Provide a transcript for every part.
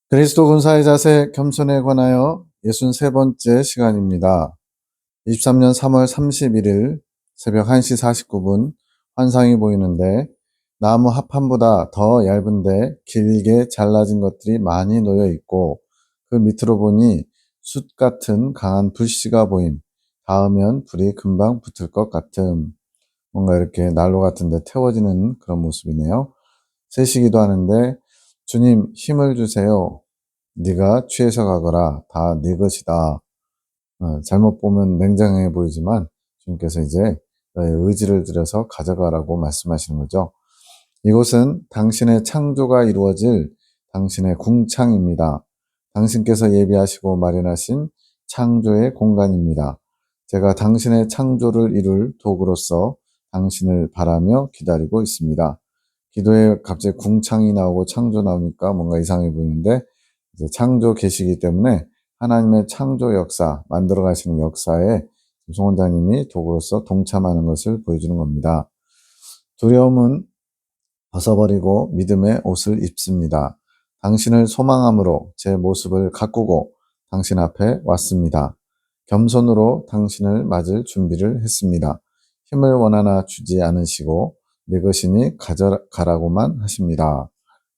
그리스도 군사의 자세 겸손에 관하여 63번째 시간입니다. 23년 3월 31일 새벽 1시 49분 환상이 보이는데 나무 합판보다 더 얇은데 길게 잘라진 것들이 많이 놓여 있고 그 밑으로 보니 숯 같은 강한 불씨가 보임. 닿으면 불이 금방 붙을 것 같음. 뭔가 이렇게 난로 같은데 태워지는 그런 모습이네요. 세시기도 하는데 주님 힘을 주세요. 네가 취해서 가거라. 다 네 것이다. 잘못 보면 냉정해 보이지만 주님께서 이제 너의 의지를 들여서 가져가라고 말씀하시는 거죠. 이곳은 당신의 창조가 이루어질 당신의 궁창입니다. 당신께서 예비하시고 마련하신 창조의 공간입니다. 제가 당신의 창조를 이룰 도구로서 당신을 바라며 기다리고 있습니다. 기도에 갑자기 궁창이 나오고 창조 나오니까 뭔가 이상해 보이는데 이제 창조 계시기 때문에 하나님의 창조 역사, 만들어 가시는 역사에 송 원장님이 도구로서 동참하는 것을 보여주는 겁니다. 두려움은 벗어버리고 믿음의 옷을 입습니다. 당신을 소망함으로 제 모습을 가꾸고 당신 앞에 왔습니다. 겸손으로 당신을 맞을 준비를 했습니다. 힘을 원하나 주지 않으시고 내 것이니 가져가라고만 하십니다.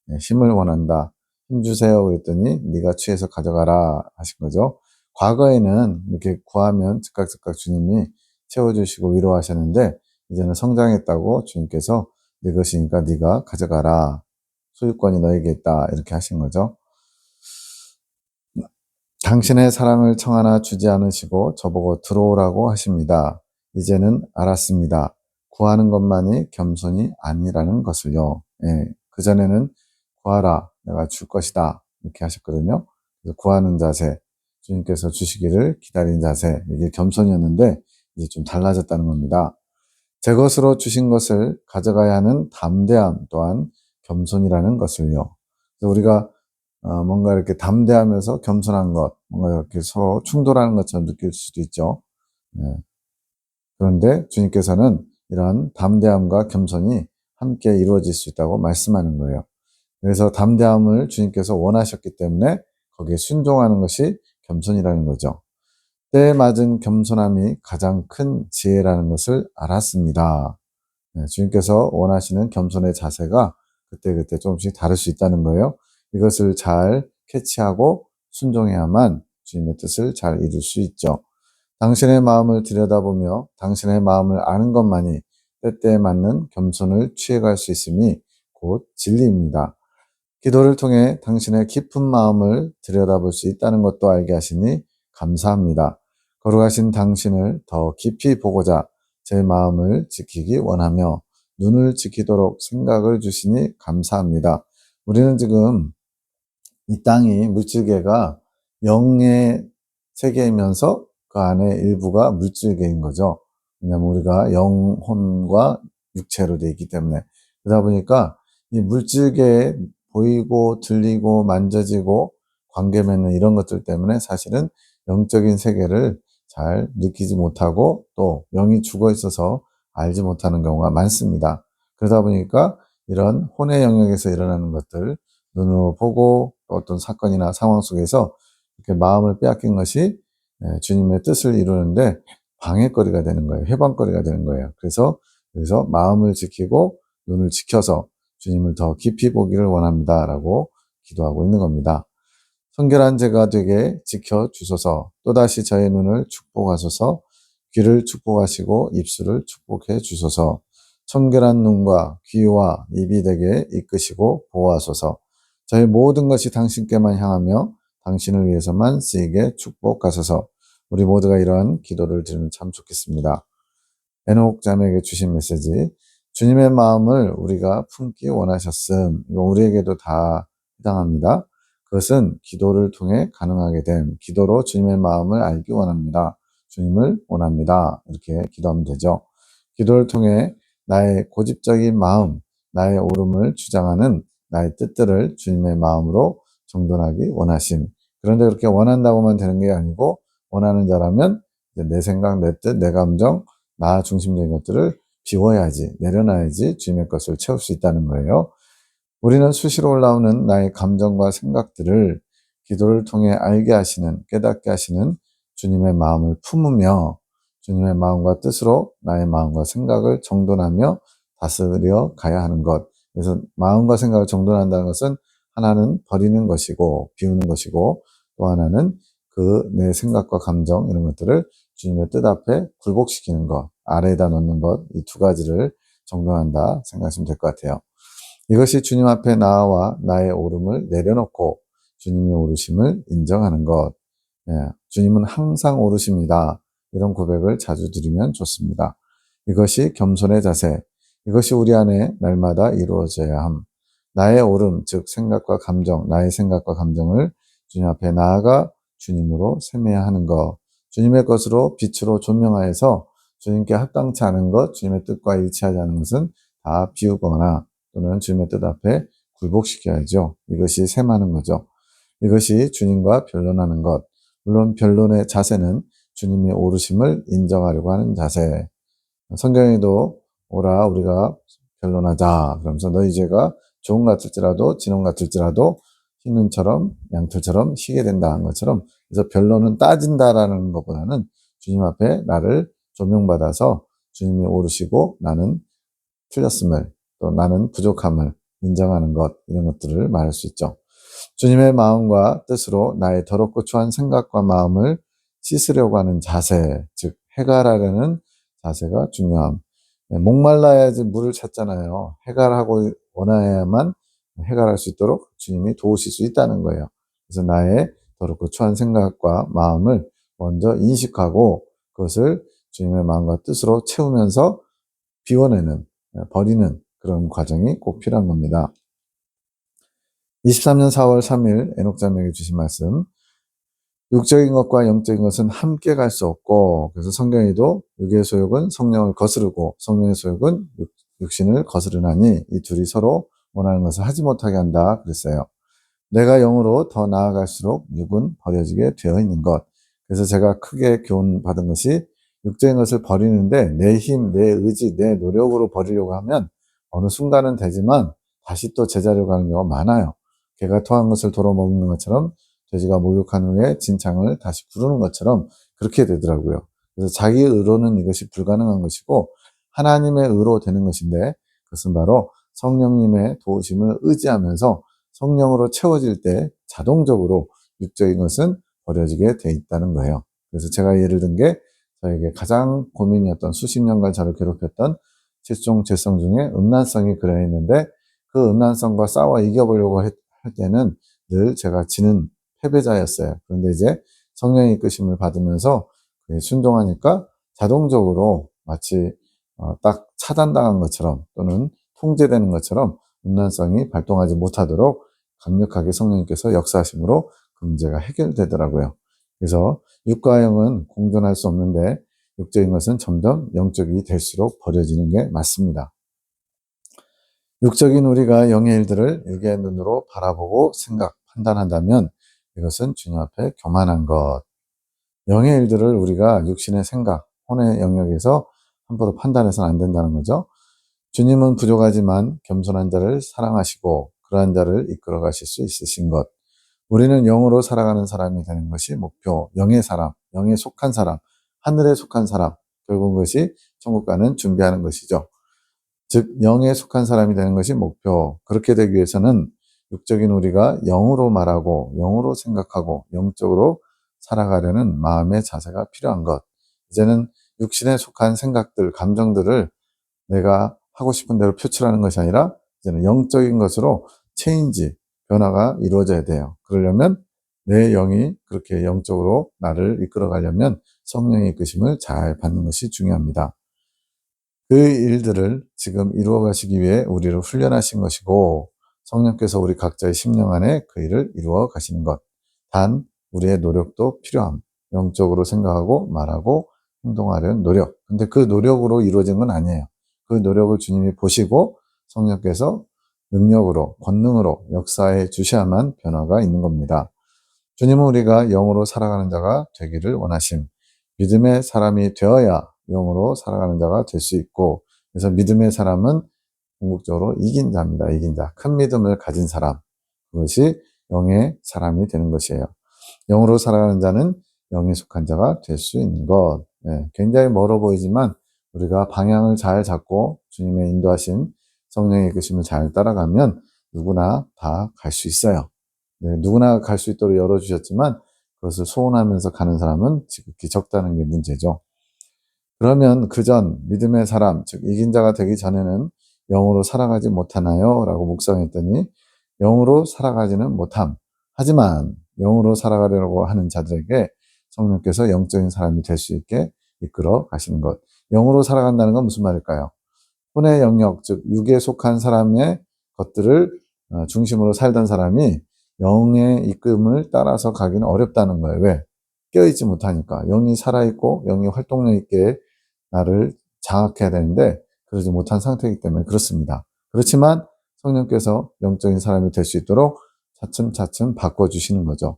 네, 힘을 원한다. 힘 주세요. 그랬더니 네가 취해서 가져가라 하신 거죠. 과거에는 이렇게 구하면 즉각 주님이 채워주시고 위로하셨는데 이제는 성장했다고 주님께서 네 것이니까 네가 가져가라. 소유권이 너에게 있다. 이렇게 하신 거죠. 당신의 사랑을 청하나 주지 않으시고 저보고 들어오라고 하십니다. 이제는 알았습니다. 구하는 것만이 겸손이 아니라는 것을요. 예, 그전에는 구하라, 내가 줄 것이다. 이렇게 하셨거든요. 그래서 구하는 자세, 주님께서 주시기를 기다리는 자세, 이게 겸손이었는데 이제 좀 달라졌다는 겁니다. 제 것으로 주신 것을 가져가야 하는 담대함 또한 겸손이라는 것을요. 그래서 우리가 뭔가 이렇게 담대하면서 겸손한 것, 뭔가 이렇게 서로 충돌하는 것처럼 느낄 수도 있죠. 네. 그런데 주님께서는 이러한 담대함과 겸손이 함께 이루어질 수 있다고 말씀하는 거예요. 그래서 담대함을 주님께서 원하셨기 때문에 거기에 순종하는 것이 겸손이라는 거죠. 때에 맞은 겸손함이 가장 큰 지혜라는 것을 알았습니다. 네, 주님께서 원하시는 겸손의 자세가 그때그때 조금씩 다를 수 있다는 거예요. 이것을 잘 캐치하고 순종해야만 주님의 뜻을 잘 이룰 수 있죠. 당신의 마음을 들여다보며 당신의 마음을 아는 것만이 때때에 맞는 겸손을 취해갈 수 있음이 곧 진리입니다. 기도를 통해 당신의 깊은 마음을 들여다볼 수 있다는 것도 알게 하시니 감사합니다. 거룩하신 당신을 더 깊이 보고자 제 마음을 지키기 원하며 눈을 지키도록 생각을 주시니 감사합니다. 우리는 지금 이 땅이 물질계가 영의 세계이면서 그 안에 일부가 물질계인 거죠. 왜냐하면 우리가 영혼과 육체로 되어 있기 때문에. 그러다 보니까 이 물질계에 보이고 들리고 만져지고 관계 맺는 이런 것들 때문에 사실은 영적인 세계를 잘 느끼지 못하고 또 영이 죽어 있어서 알지 못하는 경우가 많습니다. 그러다 보니까 이런 혼의 영역에서 일어나는 것들, 눈으로 보고 어떤 사건이나 상황 속에서 이렇게 마음을 빼앗긴 것이 주님의 뜻을 이루는데 방해거리가 되는 거예요. 해방거리가 되는 거예요. 그래서 여기서 마음을 지키고 눈을 지켜서 주님을 더 깊이 보기를 원합니다라고 기도하고 있는 겁니다. 성결한 제가 되게 지켜주소서. 또다시 저의 눈을 축복하소서. 귀를 축복하시고 입술을 축복해 주소서. 청결한 눈과 귀와 입이 되게 이끄시고 보호하소서. 저의 모든 것이 당신께만 향하며 당신을 위해서만 쓰이게 축복하소서. 우리 모두가 이러한 기도를 드리면 참 좋겠습니다. 에녹 자매에게 주신 메시지, 주님의 마음을 우리가 품기 원하셨음. 이거 우리에게도 다 해당합니다. 그것은 기도를 통해 가능하게 됨. 기도로 주님의 마음을 알기 원합니다. 주님을 원합니다. 이렇게 기도하면 되죠. 기도를 통해 나의 고집적인 마음, 나의 옳음을 주장하는 나의 뜻들을 주님의 마음으로 정돈하기 원하심. 그런데 그렇게 원한다고만 되는 게 아니고 원하는 자라면 내 생각, 내 뜻, 내 감정, 나 중심적인 것들을 비워야지, 내려놔야지 주님의 것을 채울 수 있다는 거예요. 우리는 수시로 올라오는 나의 감정과 생각들을 기도를 통해 알게 하시는, 깨닫게 하시는 주님의 마음을 품으며 주님의 마음과 뜻으로 나의 마음과 생각을 정돈하며 다스려 가야 하는 것. 그래서 마음과 생각을 정돈한다는 것은 하나는 버리는 것이고 비우는 것이고, 또 하나는 그 내 생각과 감정 이런 것들을 주님의 뜻 앞에 굴복시키는 것, 아래에다 놓는 것, 이 두 가지를 정돈한다 생각하시면 될 것 같아요. 이것이 주님 앞에 나와 나의 오름을 내려놓고 주님의 오르심을 인정하는 것. 예, 주님은 항상 오르십니다. 이런 고백을 자주 드리면 좋습니다. 이것이 겸손의 자세, 이것이 우리 안에 날마다 이루어져야 함. 나의 오름, 즉 생각과 감정, 나의 생각과 감정을 주님 앞에 나아가 주님으로 세매야 하는 것. 주님의 것으로 빛으로 조명하여서 주님께 합당치 않은 것, 주님의 뜻과 일치하지 않은 것은 다 비우거나 또는 주님의 뜻 앞에 굴복시켜야죠. 이것이 셈하는 거죠. 이것이 주님과 변론하는 것. 물론 변론의 자세는 주님이 오르심을 인정하려고 하는 자세. 성경에도 오라 우리가 변론하자 그러면서 너희 죄가 좋은 것 같을지라도 진홍 같을지라도 흰 눈처럼 양털처럼 희게 된다는 것처럼, 그래서 변론은 따진다라는 것보다는 주님 앞에 나를 조명받아서 주님이 오르시고 나는 틀렸음을, 또 나는 부족함을 인정하는 것, 이런 것들을 말할 수 있죠. 주님의 마음과 뜻으로 나의 더럽고 추한 생각과 마음을 씻으려고 하는 자세, 즉 해갈하려는 자세가 중요함. 목말라야지 물을 찾잖아요. 해갈하고 원하야만 해갈할 수 있도록 주님이 도우실 수 있다는 거예요. 그래서 나의 더럽고 추한 생각과 마음을 먼저 인식하고 그것을 주님의 마음과 뜻으로 채우면서 비워내는, 버리는 그런 과정이 꼭 필요한 겁니다. 23년 4월 3일 에녹자매에게 주신 말씀, 육적인 것과 영적인 것은 함께 갈 수 없고, 그래서 성경에도 육의 소욕은 성령을 거스르고 성령의 소욕은 육신을 거스르나니 이 둘이 서로 원하는 것을 하지 못하게 한다 그랬어요. 내가 영으로 더 나아갈수록 육은 버려지게 되어 있는 것. 그래서 제가 크게 교훈 받은 것이, 육적인 것을 버리는데 내 힘, 내 의지, 내 노력으로 버리려고 하면 어느 순간은 되지만 다시 또 제자리로 가는 경우가 많아요. 개가 토한 것을 도로 먹는 것처럼, 돼지가 목욕한 후에 진창을 다시 부르는 것처럼 그렇게 되더라고요. 그래서 자기 의로는 이것이 불가능한 것이고 하나님의 의로 되는 것인데, 그것은 바로 성령님의 도우심을 의지하면서 성령으로 채워질 때 자동적으로 육적인 것은 버려지게 돼 있다는 거예요. 그래서 제가 예를 든 게, 저에게 가장 고민이었던, 수십 년간 저를 괴롭혔던 칠종 죄성 중에 음란성이 그려 있는데, 그 음란성과 싸워 이겨보려고 할 때는 늘 제가 지는 패배자였어요. 그런데 이제 성령의 이끄심을 받으면서 순종하니까 자동적으로 마치 딱 차단당한 것처럼 또는 통제되는 것처럼 음란성이 발동하지 못하도록 강력하게 성령님께서 역사하심으로 그 문제가 해결되더라고요. 그래서 육과 영은 공존할 수 없는데 육적인 것은 점점 영적이 될수록 버려지는 게 맞습니다. 육적인 우리가 영의 일들을 육의 눈으로 바라보고 생각, 판단한다면 이것은 주님 앞에 교만한 것. 영의 일들을 우리가 육신의 생각, 혼의 영역에서 함부로 판단해서는 안 된다는 거죠. 주님은 부족하지만 겸손한 자를 사랑하시고 그러한 자를 이끌어 가실 수 있으신 것. 우리는 영으로 살아가는 사람이 되는 것이 목표. 영의 사람, 영에 속한 사람, 하늘에 속한 사람. 결국 그것이 천국 가는 준비하는 것이죠. 즉 영에 속한 사람이 되는 것이 목표. 그렇게 되기 위해서는 육적인 우리가 영으로 말하고 영으로 생각하고 영적으로 살아가려는 마음의 자세가 필요한 것. 이제는 육신에 속한 생각들, 감정들을 내가 하고 싶은 대로 표출하는 것이 아니라 이제는 영적인 것으로 체인지, 변화가 이루어져야 돼요. 그러려면 내 영이 그렇게 영적으로 나를 이끌어 가려면 성령의 이끄심을 잘 받는 것이 중요합니다. 그 일들을 지금 이루어 가시기 위해 우리를 훈련하신 것이고, 성령께서 우리 각자의 심령 안에 그 일을 이루어 가시는 것. 단 우리의 노력도 필요함. 영적으로 생각하고 말하고 행동하려는 노력. 근데 그 노력으로 이루어진 건 아니에요. 그 노력을 주님이 보시고 성령께서 능력으로, 권능으로 역사해 주셔야만 변화가 있는 겁니다. 주님은 우리가 영으로 살아가는 자가 되기를 원하심. 믿음의 사람이 되어야 영으로 살아가는 자가 될 수 있고, 그래서 믿음의 사람은 궁극적으로 이긴 자입니다. 이긴 자. 큰 믿음을 가진 사람. 그것이 영의 사람이 되는 것이에요. 영으로 살아가는 자는 영에 속한 자가 될 수 있는 것. 굉장히 멀어 보이지만 우리가 방향을 잘 잡고 주님의 인도하심, 성령의 이끄심을 잘 따라가면 누구나 다 갈 수 있어요. 누구나 갈 수 있도록 열어주셨지만 그것을 소원하면서 가는 사람은 지극히 적다는 게 문제죠. 그러면 그전 믿음의 사람, 즉 이긴 자가 되기 전에는 영으로 살아가지 못하나요? 라고 묵상했더니 영으로 살아가지는 못함. 하지만 영으로 살아가려고 하는 자들에게 성령께서 영적인 사람이 될 수 있게 이끌어 가시는 것. 영으로 살아간다는 건 무슨 말일까요? 혼의 영역, 즉 육에 속한 사람의 것들을 중심으로 살던 사람이 영의 이끌음을 따라서 가기는 어렵다는 거예요. 왜? 깨어있지 못하니까. 영이 살아있고 영이 활동력 있게 나를 장악해야 되는데 그러지 못한 상태이기 때문에 그렇습니다. 그렇지만 성령께서 영적인 사람이 될 수 있도록 차츰차츰 바꿔주시는 거죠.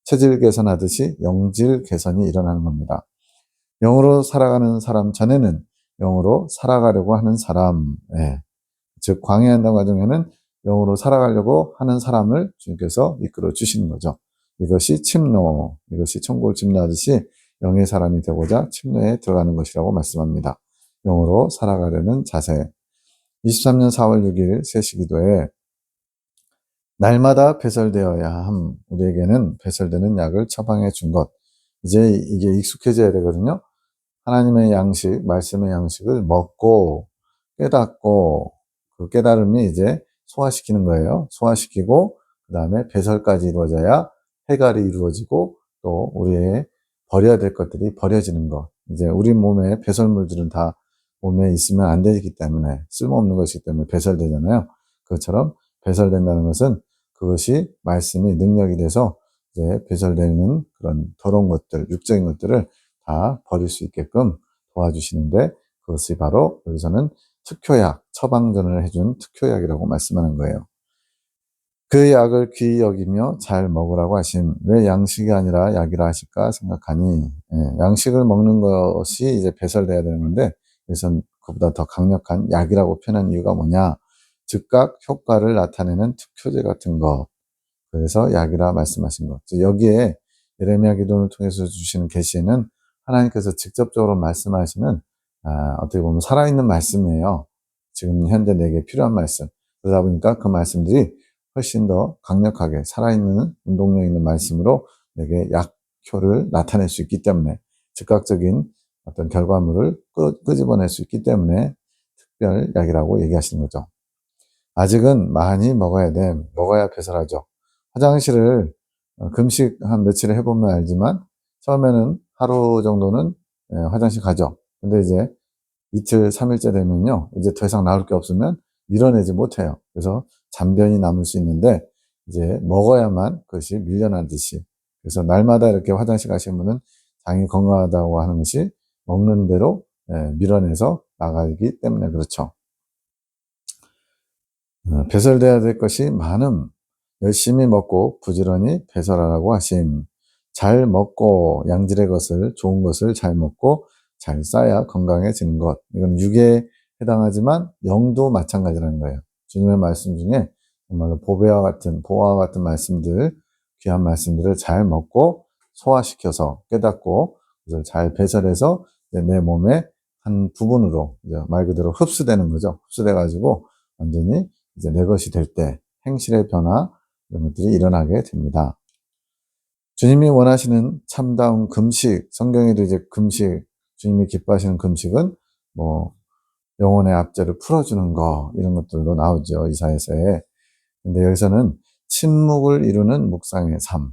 체질 개선하듯이 영질 개선이 일어나는 겁니다. 영으로 살아가는 사람 전에는 영으로 살아가려고 하는 사람, 즉 광해한다는 과정에는 영으로 살아가려고 하는 사람을 주님께서 이끌어 주시는 거죠. 이것이 침노, 이것이 천국을 침노하듯이 영의 사람이 되고자 침노에 들어가는 것이라고 말씀합니다. 영으로 살아가려는 자세. 23년 4월 6일 세시기도에 날마다 배설되어야 함. 우리에게는 배설되는 약을 처방해 준 것. 이제 이게 익숙해져야 되거든요. 하나님의 양식, 말씀의 양식을 먹고 깨닫고 그 깨달음이 이제 소화시키는 거예요. 소화시키고 그 다음에 배설까지 이루어져야 해갈이 이루어지고 또 우리의 버려야 될 것들이 버려지는 것. 이제 우리 몸에 배설물들은 다 몸에 있으면 안 되기 때문에 쓸모없는 것이기 때문에 배설되잖아요. 그것처럼 배설된다는 것은 그것이 말씀이 능력이 돼서 이제 배설되는 그런 더러운 것들, 육적인 것들을 다 버릴 수 있게끔 도와주시는데 그것이 바로 여기서는 특효약, 처방전을 해준 특효약이라고 말씀하는 거예요. 그 약을 귀히 여기며 잘 먹으라고 하심. 왜 양식이 아니라 약이라 하실까 생각하니, 양식을 먹는 것이 이제 배설돼야 되는 건데, 그래서 그보다 더 강력한 약이라고 표현한 이유가 뭐냐? 즉각 효과를 나타내는 특효제 같은 것. 그래서 약이라 말씀하신 것. 여기에 예레미야 기도를 통해서 주시는 계시는 하나님께서 직접적으로 말씀하시는 어떻게 보면 살아있는 말씀이에요. 지금 현재 내게 필요한 말씀. 그러다 보니까 그 말씀들이 훨씬 더 강력하게 살아있는 운동력 있는 말씀으로 내게 약효를 나타낼 수 있기 때문에 즉각적인 어떤 결과물을 끄집어낼 수 있기 때문에 특별 약이라고 얘기하시는 거죠. 아직은 많이 먹어야 돼. 먹어야 배설하죠. 화장실을 금식 한 며칠 해보면 알지만 처음에는 하루 정도는 화장실 가죠. 근데 이제 이틀, 3일째 되면요. 이제 더 이상 나올 게 없으면 밀어내지 못해요. 그래서 잔변이 남을 수 있는데 이제 먹어야만 그것이 밀려나듯이. 그래서 날마다 이렇게 화장실 가시는 분은 장이 건강하다고 하는 것이 먹는 대로 밀어내서 나가기 때문에 그렇죠. 배설돼야 될 것이 많음. 열심히 먹고 부지런히 배설하라고 하심. 잘 먹고 양질의 것을, 좋은 것을 잘 먹고 잘 쌓아야 건강해지는 것. 이건 육에 해당하지만 영도 마찬가지라는 거예요. 주님의 말씀 중에 정말로 보화와 같은 말씀들, 귀한 말씀들을 잘 먹고 소화시켜서 깨닫고 그것을 잘 배설해서 내 몸의 한 부분으로 말 그대로 흡수되는 거죠. 흡수돼가지고 완전히 이제 내 것이 될 때 행실의 변화 이런 것들이 일어나게 됩니다. 주님이 원하시는 참다운 금식, 성경에도 이제 금식, 주님이 기뻐하시는 금식은 뭐 영혼의 압제를 풀어주는 거 이런 것들도 나오죠. 이사야서에. 근데 여기서는 침묵을 이루는 묵상의 삶.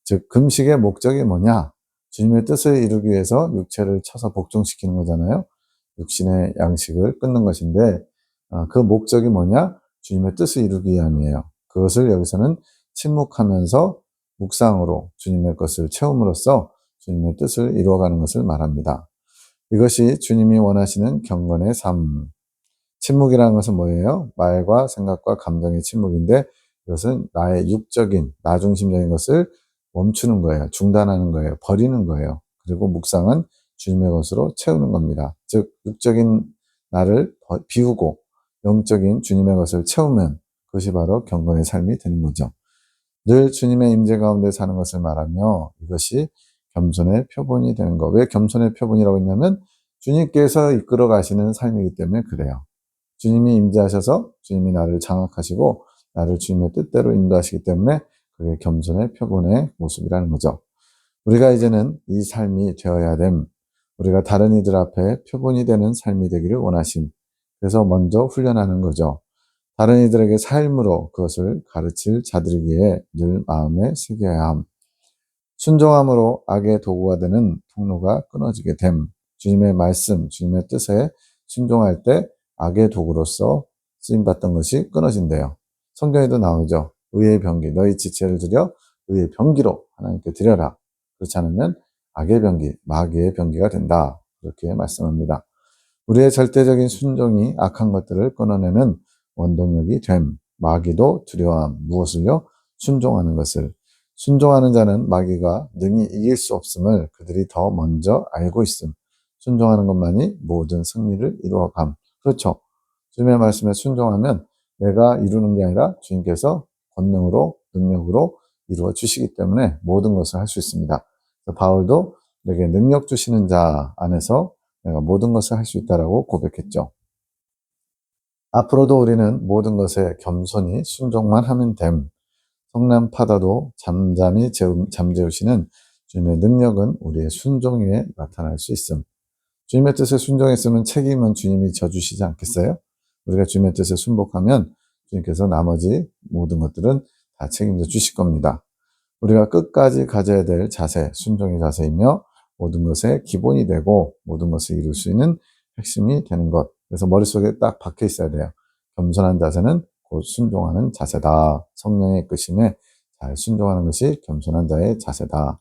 즉 금식의 목적이 뭐냐? 주님의 뜻을 이루기 위해서 육체를 쳐서 복종시키는 거잖아요. 육신의 양식을 끊는 것인데 그 목적이 뭐냐? 주님의 뜻을 이루기 위함이에요. 그것을 여기서는 침묵하면서 묵상으로 주님의 것을 채움으로써 주님의 뜻을 이루어가는 것을 말합니다. 이것이 주님이 원하시는 경건의 삶. 침묵이라는 것은 뭐예요? 말과 생각과 감정의 침묵인데 이것은 나의 육적인, 나 중심적인 것을 멈추는 거예요. 중단하는 거예요. 버리는 거예요. 그리고 묵상은 주님의 것으로 채우는 겁니다. 즉 육적인 나를 비우고 영적인 주님의 것을 채우면 그것이 바로 경건의 삶이 되는 거죠. 늘 주님의 임재 가운데 사는 것을 말하며 이것이 겸손의 표본이 되는 거. 왜 겸손의 표본이라고 했냐면 주님께서 이끌어 가시는 삶이기 때문에 그래요. 주님이 임재하셔서 주님이 나를 장악하시고 나를 주님의 뜻대로 인도하시기 때문에 그게 겸손의 표본의 모습이라는 거죠. 우리가 이제는 이 삶이 되어야 됨. 우리가 다른 이들 앞에 표본이 되는 삶이 되기를 원하심. 그래서 먼저 훈련하는 거죠. 다른 이들에게 삶으로 그것을 가르칠 자들이기에 늘 마음에 새겨야 함. 순종함으로 악의 도구가 되는 통로가 끊어지게 됨. 주님의 말씀, 주님의 뜻에 순종할 때 악의 도구로서 쓰임받던 것이 끊어진대요. 성경에도 나오죠. 의의 병기, 너희 지체를 들여 의의 병기로 하나님께 드려라. 그렇지 않으면 악의 병기, 마귀의 병기가 된다. 그렇게 말씀합니다. 우리의 절대적인 순종이 악한 것들을 끊어내는 원동력이 됨. 마귀도 두려워함. 무엇을요? 순종하는 것을. 순종하는 자는 마귀가 능히 이길 수 없음을 그들이 더 먼저 알고 있음. 순종하는 것만이 모든 승리를 이루어감. 그렇죠. 주님의 말씀에 순종하면 내가 이루는 게 아니라 주님께서 권능으로, 능력으로 이루어 주시기 때문에 모든 것을 할 수 있습니다. 바울도 내게 능력 주시는 자 안에서 내가 모든 것을 할 수 있다라고 고백했죠. 앞으로도 우리는 모든 것에 겸손히 순종만 하면 됨. 성난파다도 잠잠히 잠재우시는 주님의 능력은 우리의 순종 위에 나타날 수 있음. 주님의 뜻에 순종했으면 책임은 주님이 져주시지 않겠어요? 우리가 주님의 뜻에 순복하면 주님께서 나머지 모든 것들은 다 책임져 주실 겁니다. 우리가 끝까지 가져야 될 자세, 순종의 자세이며 모든 것의 기본이 되고 모든 것을 이룰 수 있는 핵심이 되는 것. 그래서 머릿속에 딱 박혀 있어야 돼요. 겸손한 자세는 곧 순종하는 자세다. 성령의 이끄심에 잘 순종하는 것이 겸손한 자의 자세다.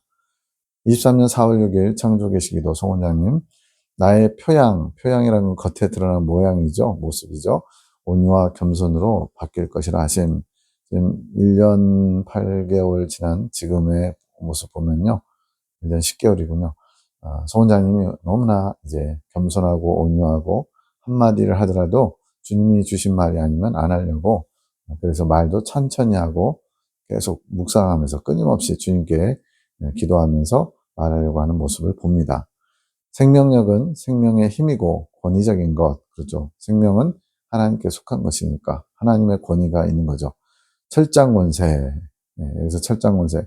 23년 4월 6일 창조계시기도 송원장님, 나의 표양이라는 건 겉에 드러난 모양이죠. 모습이죠. 온유와 겸손으로 바뀔 것이라 하심. 지금 1년 8개월 지난 지금의 모습 보면요. 1년 10개월이군요. 송 원장님이 너무나 이제 겸손하고 온유하고 한마디를 하더라도 주님이 주신 말이 아니면 안 하려고 그래서 말도 천천히 하고 계속 묵상하면서 끊임없이 주님께 기도하면서 말하려고 하는 모습을 봅니다. 생명력은 생명의 힘이고 권위적인 것, 그렇죠. 생명은 하나님께 속한 것이니까 하나님의 권위가 있는 거죠. 철장권세, 여기서 철장권세,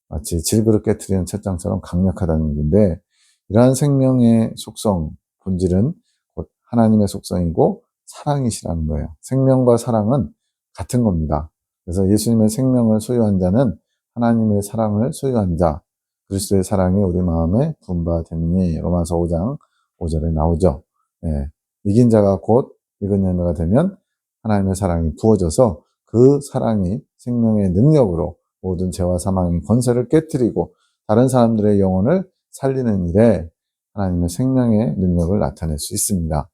마치 질그릇 깨트리는 철장처럼 강력하다는 얘기인데 이러한 생명의 속성, 본질은 곧 하나님의 속성이고 사랑이시라는 거예요. 생명과 사랑은 같은 겁니다. 그래서 예수님의 생명을 소유한 자는 하나님의 사랑을 소유한 자, 그리스도의 사랑이 우리 마음에 분바되니 로마서 5장 5절에 나오죠. 예, 이긴 자가 곧 익은 열매가 되면 하나님의 사랑이 부어져서 그 사랑이 생명의 능력으로 모든 죄와 사망의 권세를 깨뜨리고 다른 사람들의 영혼을 살리는 일에 하나님의 생명의 능력을 나타낼 수 있습니다.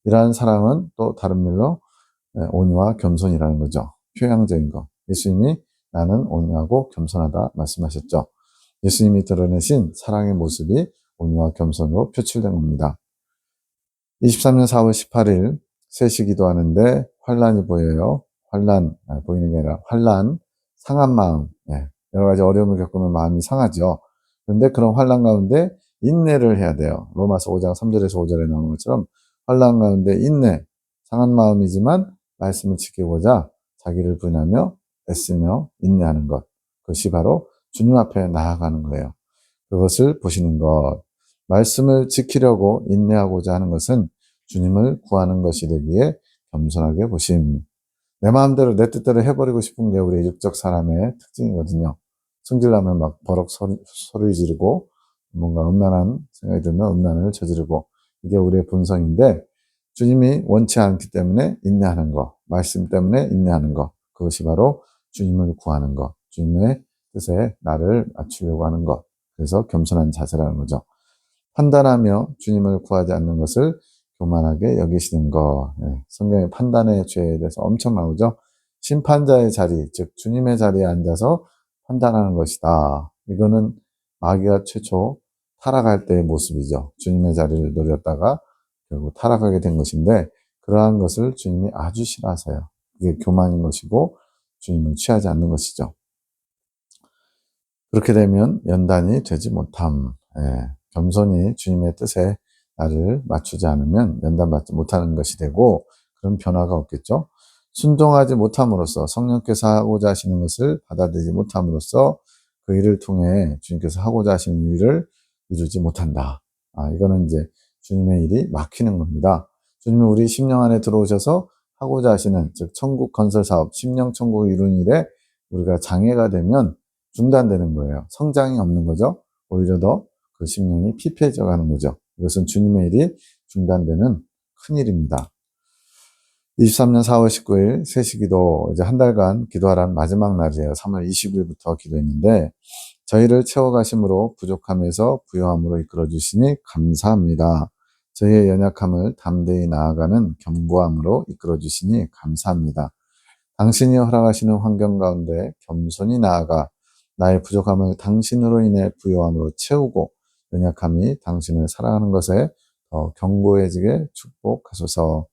이러한 사랑은 또 다른 말로 온유와 겸손이라는 거죠. 표양적인 것. 예수님이 나는 온유하고 겸손하다 말씀하셨죠. 예수님이 드러내신 사랑의 모습이 온유와 겸손으로 표출된 겁니다. 23년 4월 18일 3시 기도하는데 환란이 보여요. 환란, 보이는 게 아니라 환란, 상한 마음, 여러 가지 어려움을 겪으면 마음이 상하죠. 그런데 그런 환란 가운데 인내를 해야 돼요. 로마서 5장 3절에서 5절에 나오는 것처럼 환란 가운데 인내, 상한 마음이지만 말씀을 지키고자 자기를 부인하며 애쓰며 인내하는 것. 그것이 바로 주님 앞에 나아가는 거예요. 그것을 보시는 것. 말씀을 지키려고 인내하고자 하는 것은 주님을 구하는 것이 되기에 겸손하게 보심. 내 마음대로 내 뜻대로 해버리고 싶은 게 우리 육적 사람의 특징이거든요. 성질나면 막 버럭 소리 지르고 뭔가 음란한 생각이 들면 음란을 저지르고 이게 우리의 본성인데 주님이 원치 않기 때문에 인내하는 것, 말씀 때문에 인내하는 것, 그것이 바로 주님을 구하는 것, 주님의 뜻에 나를 맞추려고 하는 것, 그래서 겸손한 자세라는 거죠. 판단하며 주님을 구하지 않는 것을 교만하게 여기시는 것. 성경의 판단의 죄에 대해서 엄청 나오죠. 심판자의 자리, 즉 주님의 자리에 앉아서 판단하는 것이다. 이거는 마귀가 최초 타락할 때의 모습이죠. 주님의 자리를 노렸다가 결국 타락하게 된 것인데 그러한 것을 주님이 아주 싫어하세요. 그게 교만인 것이고 주님을 취하지 않는 것이죠. 그렇게 되면 연단이 되지 못함. 겸손히 주님의 뜻에 나를 맞추지 않으면 연단받지 못하는 것이 되고 그런 변화가 없겠죠. 순종하지 못함으로써 성령께서 하고자 하시는 것을 받아들이지 못함으로써 그 일을 통해 주님께서 하고자 하시는 일을 이루지 못한다. 이거는 이제 주님의 일이 막히는 겁니다. 주님이 우리 심령 안에 들어오셔서 하고자 하시는, 즉 천국 건설 사업, 심령 천국을 이루는 일에 우리가 장애가 되면 중단되는 거예요. 성장이 없는 거죠. 오히려 더 그 심령이 피폐해져 가는 거죠. 이것은 주님의 일이 중단되는 큰일입니다. 23년 4월 19일 세시기도 이제 한 달간 기도하라는 마지막 날이에요. 3월 20일부터 기도했는데 저희를 채워가심으로 부족함에서 부요함으로 이끌어 주시니 감사합니다. 저희의 연약함을 담대히 나아가는 견고함으로 이끌어 주시니 감사합니다. 당신이 허락하시는 환경 가운데 겸손히 나아가 나의 부족함을 당신으로 인해 부요함으로 채우고 연약함이 당신을 사랑하는 것에 더 견고해지게 축복하소서.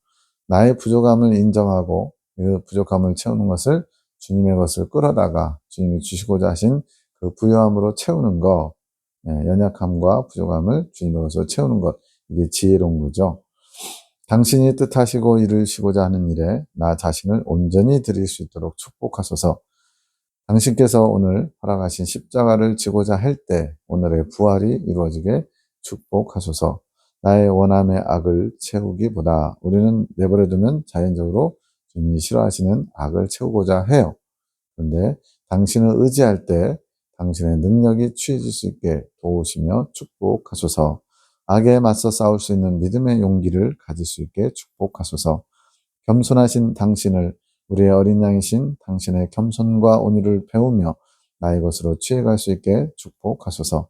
나의 부족함을 인정하고 그 부족함을 채우는 것을 주님의 것을 끌어다가 주님이 주시고자 하신 그 부요함으로 채우는 것, 연약함과 부족함을 주님의 것으로 채우는 것, 이게 지혜로운 거죠. 당신이 뜻하시고 이루시고자 하는 일에 나 자신을 온전히 드릴 수 있도록 축복하소서. 당신께서 오늘 허락하신 십자가를 지고자 할 때 오늘의 부활이 이루어지게 축복하소서. 나의 원함의 악을 채우기보다 우리는 내버려두면 자연적으로 주님이 싫어하시는 악을 채우고자 해요. 그런데 당신을 의지할 때 당신의 능력이 취해질 수 있게 도우시며 축복하소서. 악에 맞서 싸울 수 있는 믿음의 용기를 가질 수 있게 축복하소서. 겸손하신 당신을 우리의 어린 양이신 당신의 겸손과 온유를 배우며 나의 것으로 취해갈 수 있게 축복하소서.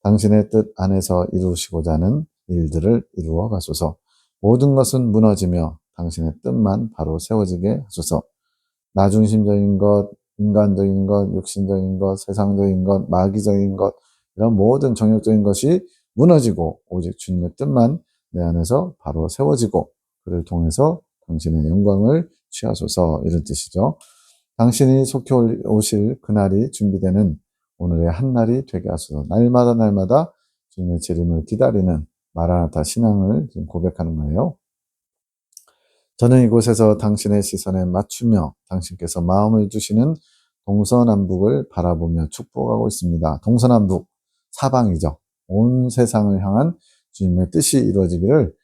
당신의 뜻 안에서 이루시고자 하는 일들을 이루어 가소서. 모든 것은 무너지며 당신의 뜻만 바로 세워지게 하소서. 나중심적인 것, 인간적인 것, 육신적인 것, 세상적인 것, 마귀적인 것, 이런 모든 정욕적인 것이 무너지고 오직 주님의 뜻만 내 안에서 바로 세워지고 그를 통해서 당신의 영광을 취하소서, 이런 뜻이죠. 당신이 속히 오실 그날이 준비되는 오늘의 한날이 되게 하소서. 날마다 날마다 주님의 재림을 기다리는 마라나타 신앙을 지금 고백하는 거예요. 저는 이곳에서 당신의 시선에 맞추며 당신께서 마음을 주시는 동서남북을 바라보며 축복하고 있습니다. 동서남북, 사방이죠. 온 세상을 향한 주님의 뜻이 이루어지기를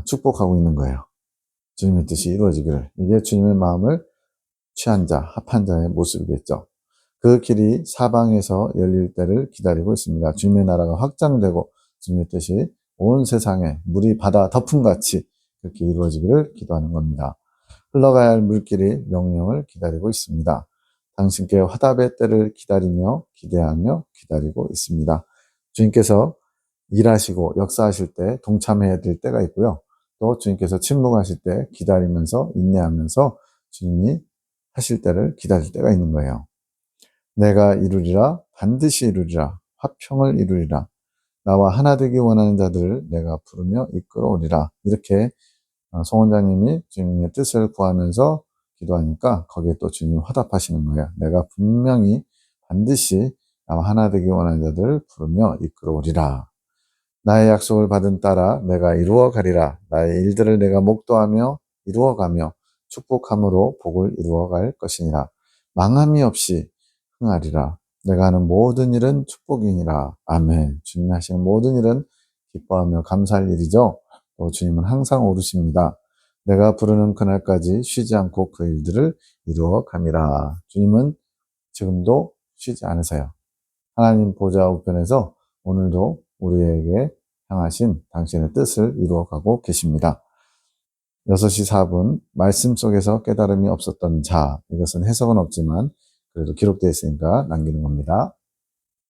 축복하고 있는 거예요. 주님의 뜻이 이루어지기를. 이게 주님의 마음을 취한 자, 합한 자의 모습이겠죠. 그 길이 사방에서 열릴 때를 기다리고 있습니다. 주님의 나라가 확장되고 주님의 뜻이 온 세상에 물이 바다 덮음같이 그렇게 이루어지기를 기도하는 겁니다. 흘러가야 할 물길이 명령을 기다리고 있습니다. 당신께 화답의 때를 기다리며 기대하며 기다리고 있습니다. 주님께서 일하시고 역사하실 때 동참해야 될 때가 있고요. 또 주님께서 침묵하실 때 기다리면서 인내하면서 주님이 하실 때를 기다릴 때가 있는 거예요. 내가 이루리라, 반드시 이루리라, 화평을 이루리라. 나와 하나 되기 원하는 자들을 내가 부르며 이끌어오리라. 이렇게 송 원장님이 주님의 뜻을 구하면서 기도하니까 거기에 또 주님이 화답하시는 거예요. 내가 분명히 반드시 나와 하나 되기 원하는 자들을 부르며 이끌어오리라. 나의 약속을 받은 따라 내가 이루어 가리라. 나의 일들을 내가 목도하며 이루어가며 축복함으로 복을 이루어 갈 것이니라. 망함이 없이 흥하리라. 내가 하는 모든 일은 축복이니라. 아멘. 주님이 하시는 모든 일은 기뻐하며 감사할 일이죠. 또 주님은 항상 오르십니다. 내가 부르는 그날까지 쉬지 않고 그 일들을 이루어 감이라. 주님은 지금도 쉬지 않으세요. 하나님 보좌 우편에서 오늘도 우리에게 향하신 당신의 뜻을 이루어가고 계십니다. 6시 4분 말씀 속에서 깨달음이 없었던 자, 이것은 해석은 없지만 그래도 기록되어 있으니까 남기는 겁니다.